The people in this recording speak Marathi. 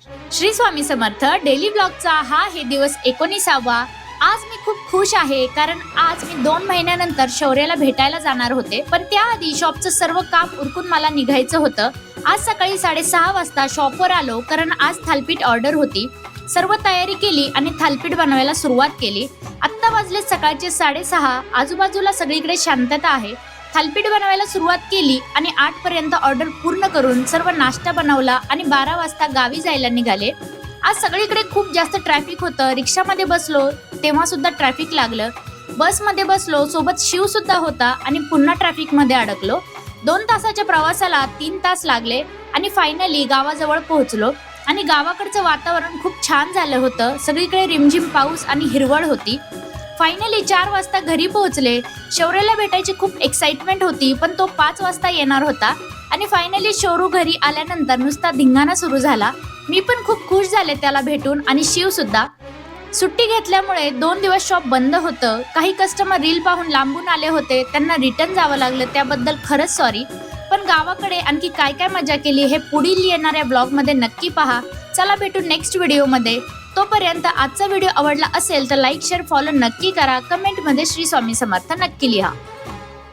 श्री स्वामी समर्थ डेली ब्लॉगचा हा दिवस 19वा। आज मी खूप खुश आहे कारण आज मी 2 महिन्यानंतर शौर्याला भेटायला जाणार होते, पण त्याआधी शॉपचं सर्व काम उरकून मला निघायचं होतं। आज सकाळी 6:30 वाजता शॉपवर आलो कारण आज थालपीठ ऑर्डर होती। सर्व तयारी केली आणि थालपीठ बनवायला सुरुवात केली। आत्ता वाजले सकाळचे 6:30। आजूबाजूला सगळीकडे शांतता आहे। थालपीठ बनवायला सुरुवात केली आणि 8 पर्यंत ऑर्डर पूर्ण करून सर्व नाश्ता बनवला आणि 12 वाजता गावी जायला निघाले। आज सगळीकडे खूप जास्त ट्रॅफिक होतं। रिक्षामध्ये बसलो तेव्हा सुद्धा ट्रॅफिक लागलं। बसमध्ये बसलो, सोबत शिव सुद्धा होता आणि पुन्हा ट्रॅफिक मध्ये अडकलो। 2 तासाच्या प्रवासाला 3 तास लागले आणि फायनली गावाजवळ पोहोचलो। आणि गावाकडचं वातावरण खूप छान झालं होतं। सगळीकडे रिमझिम पाऊस आणि हिरवळ होती। फायनली 4 वाजता घरी पोहोचले। शौर्याला भेटायची खूप एक्साइटमेंट होती, पण तो 5 वाजता येणार होता आणि फायनली शौरू घरी आल्यानंतर नुसता धिंगाणा सुरू झाला। मी पण खूप खुश झाले त्याला भेटून आणि शिव सुद्धा। सुट्टी घेतल्यामुळे 2 दिवस शॉप बंद होतं। काही कस्टमर रील पाहून लांबून आले होते, त्यांना रिटर्न जावं लागलं, त्याबद्दल खरंच सॉरी। पण गावाकडे आणखी काय काय मजा केली हे पुढील येणाऱ्या ब्लॉग मध्ये नक्की पहा। चला भेटू नेक्स्ट व्हिडिओ मध्ये। तोपर्यंत आजचा व्हिडिओ आवडला असेल तर लाईक शेअर फॉलो नक्की करा। कमेंट मध्ये श्री स्वामी समर्थ नक्की लिहा।